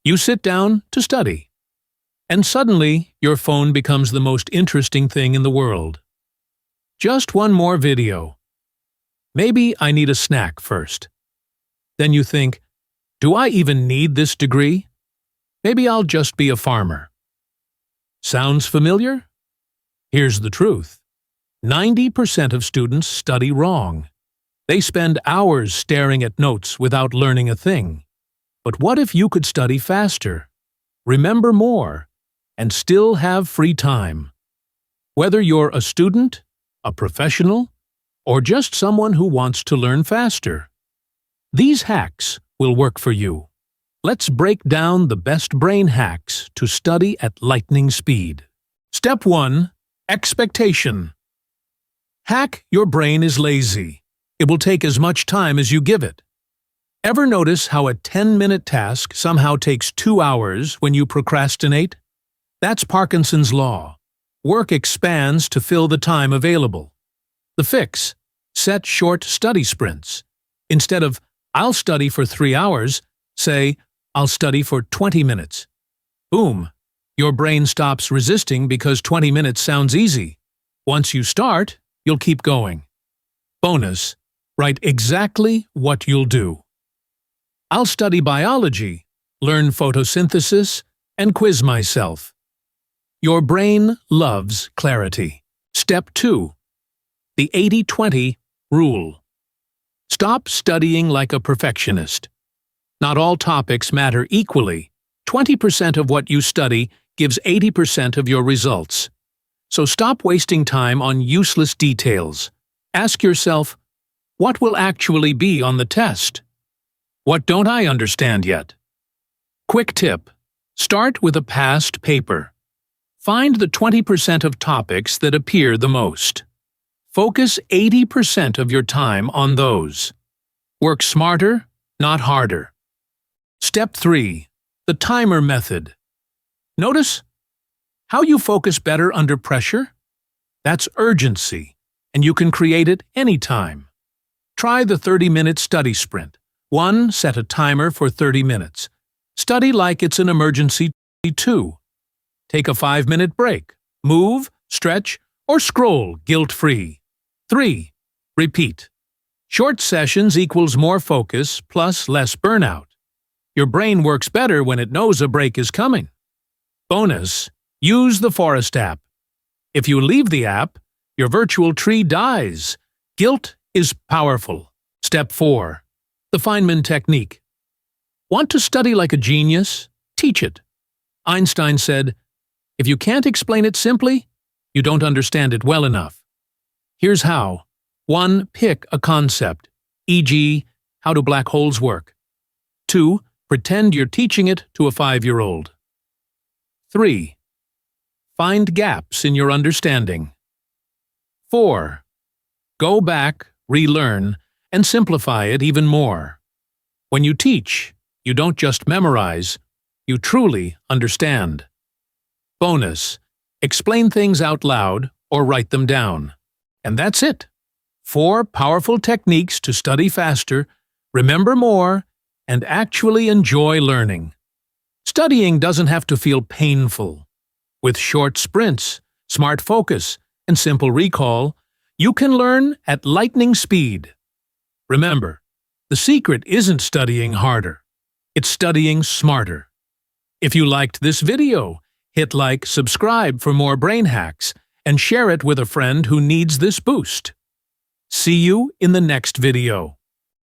You sit down to study. And suddenly, your phone becomes the most interesting thing in the world. Just one more video. Maybe I need a snack first. Then you think, do I even need this degree? Maybe I'll just be a farmer. Sounds familiar? Here's the truth. 90% of students study wrong. They spend hours staring at notes without learning a thing. But what if you could study faster, remember more, and still have free time? Whether you're a student, a professional, or just someone who wants to learn faster, these hacks will work for you. Let's break down the best brain hacks to study at lightning speed. Step 1. Expectation. Hack your brain is lazy. It will take as much time as you give it. Ever notice how a 10-minute task somehow takes 2 hours when you procrastinate? That's Parkinson's law. Work expands to fill the time available. The fix: set short study sprints. Instead of, I'll study for 3 hours, say, I'll study for 20 minutes. Boom! Your brain stops resisting because 20 minutes sounds easy. Once you start, you'll keep going. Bonus: write exactly what you'll do. I'll study biology, learn photosynthesis, and quiz myself. Your brain loves clarity. Step 2. The 80-20 rule. Stop studying like a perfectionist. Not all topics matter equally. 20% of what you study gives 80% of your results. So stop wasting time on useless details. Ask yourself, what will actually be on the test? What don't I understand yet? Quick tip: start with a past paper. Find the 20% of topics that appear the most. Focus 80% of your time on those. Work smarter, not harder. Step 3. The timer method. Notice how you focus better under pressure? That's urgency, and you can create it anytime. Try the 30-minute study sprint. 1. Set a timer for 30 minutes. Study like it's an emergency. 2. Take a 5-minute break. Move, stretch, or scroll guilt-free. 3. Repeat. Short sessions equals more focus plus less burnout. Your brain works better when it knows a break is coming. Bonus: use the Forest app. If you leave the app, your virtual tree dies. Guilt is powerful. Step 4. The Feynman Technique. Want to study like a genius? Teach it. Einstein said, if you can't explain it simply, you don't understand it well enough. Here's how. 1. Pick a concept, e.g., how do black holes work? 2. Pretend you're teaching it to a 5-year-old. 3. Find gaps in your understanding. 4. Go back, relearn, and simplify it even more. When you teach, you don't just memorize, you truly understand. Bonus: explain things out loud or write them down. And that's it. 4 powerful techniques to study faster, remember more, and actually enjoy learning. Studying doesn't have to feel painful. With short sprints, smart focus, and simple recall, you can learn at lightning speed. Remember, the secret isn't studying harder. It's studying smarter. If you liked this video, hit like, subscribe for more brain hacks, and share it with a friend who needs this boost. See you in the next video.